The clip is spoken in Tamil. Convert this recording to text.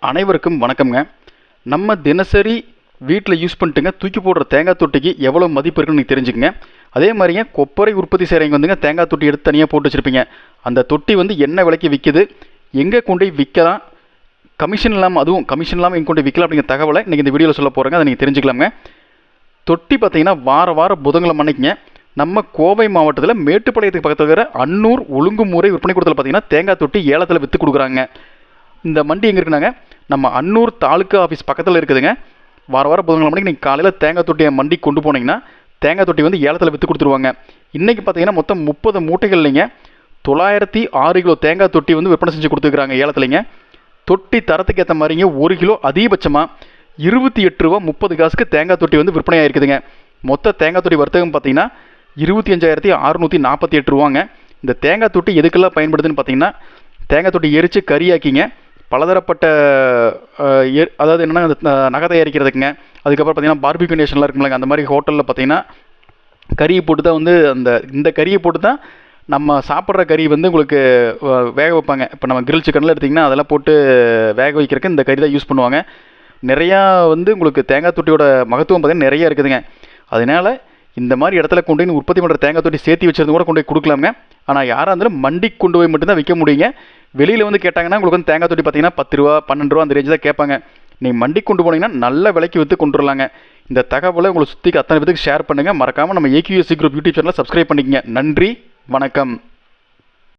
அனைவருக்கும் வணக்கம்ங்க. நம்ம தினசரி வீட்டில் யூஸ் பண்ணிட்டுங்க தூக்கி போடுற தேங்காய் தொட்டிக்கு எவ்வளோ மதிப்பு இருக்குன்னு நீங்கள் தெரிஞ்சுக்கங்க. அதே மாதிரிங்க கொப்பரை உற்பத்தி செய்கிறவங்க வந்துங்க தேங்காய் தொட்டி எடுத்து தனியாக போட்டு வச்சுருப்பீங்க. அந்த தொட்டி வந்து என்ன விலைக்கு விற்கிது, எங்கே கொண்டு போய் விற்கலாம், கமிஷன் இல்லாமல் எங்கே கொண்டு போய் விற்கலாம் அப்படிங்கிற தகவலை இன்றைக்கி இந்த வீடியோவில் சொல்ல போகிறேங்க. அதை நீங்கள் தெரிஞ்சுக்கலாங்க. தொட்டி பார்த்தீங்கன்னா வார புதன்கிழமை அன்னைக்குங்க நம்ம கோவை மாவட்டத்தில் மேட்டுப்பாளையத்துக்கு பக்கத்தில் இருக்கிற அன்னூர் ஒழுங்குமுறை விற்பனை கூடத்தில் பார்த்தீங்கன்னா தேங்காய் தொட்டி ஏலத்தில் விற்று கொடுக்குறாங்க. இந்த மண்டி எங்கே இருக்குனாங்க, நம்ம அன்னூர் தாலுக்கா ஆஃபீஸ் பக்கத்தில் இருக்குதுங்க. வார புதன்கிழமை மணிக்கு நீங்கள் காலையில் தேங்காய் தொட்டியை மண்டி கொண்டு போனீங்கன்னா தேங்காய் தொட்டி வந்து ஏலத்தில் விற்று கொடுத்துருவாங்க. இன்றைக்கி பார்த்தீங்கன்னா மொத்தம் 30 மூட்டைகள் இல்லைங்க, 906 கிலோ தேங்காய் தொட்டி வந்து விற்பனை செஞ்சு கொடுத்துருக்குறாங்க ஏலத்துலைங்க. தொட்டி தரத்துக்கு ஏற்ற மாதிரிங்க 1 கிலோ அதிகபட்சமாக 28 ரூபா 30 காசுக்கு தேங்காய் தொட்டி வந்து விற்பனை ஆகிருக்குதுங்க. மொத்த தேங்காய் தொட்டி வர்த்தகம் பார்த்தீங்கன்னா 25,648 ரூபாங்க. இந்த தேங்காய் தொட்டி எதுக்கெல்லாம் பயன்படுதுன்னு பார்த்தீங்கன்னா, தேங்காய் தொட்டி எரித்து கறியாக்கிங்க, பலதரப்பட்ட அதாவது என்னென்னா நகை தயாரிக்கிறதுக்குங்க. அதுக்கப்புறம் பார்த்தீங்கன்னா பார்பிக்யூ நேஷன்லாம் இருக்குங்களா, அந்த மாதிரி ஹோட்டலில் பார்த்தீங்கன்னா கறியை போட்டு தான் வந்து இந்த கறியை போட்டு தான் நம்ம சாப்பிட்ற கறி வந்து உங்களுக்கு வேக வைப்பாங்க. இப்போ நம்ம கிரில் சிக்கன்லாம் எடுத்திங்கன்னா அதெல்லாம் போட்டு வேக வைக்கிறதுக்கு இந்த கறி தான் யூஸ் பண்ணுவாங்க. நிறையா வந்து உங்களுக்கு தேங்காய் தொட்டியோட மகத்துவம் பார்த்தீங்கன்னா நிறையா இருக்குதுங்க. அதனால் இந்த மாதிரி இடத்துல கொண்டு போய் உற்பத்தி பண்ணுற தேங்காய் தொட்டி சேர்த்து வச்சது கூட கொண்டு போய் கொடுக்கலாங்க. ஆனால் யாராக இருந்தாலும் மண்டிக்கு கொண்டு போய் மட்டும்தான் விற்க முடியுங்க. வெளியில் வந்து கேட்டாங்கன்னா உங்களுக்கு வந்து தேங்காய் தொட்டி பார்த்தீங்கன்னா 10 ரூபா 12 ரூபா அந்த ரேஞ்சு தான் கேட்பாங்க. நீங்கள் மண்டிக்கு கொண்டு போனீங்கன்னா நல்ல விலைக்கு விற்று கொண்டு வரலாங்க. இந்த தகவலை உங்களை சுற்றி அத்தனை பேருக்கு ஷேர் பண்ணுங்கள். மறக்காமல் நம்ம ஏக்யூஎஸ்சி குரூப் யூடியூப் சேனலை சப்ஸ்கிரைப் பண்ணிக்கங்க. நன்றி, வணக்கம்.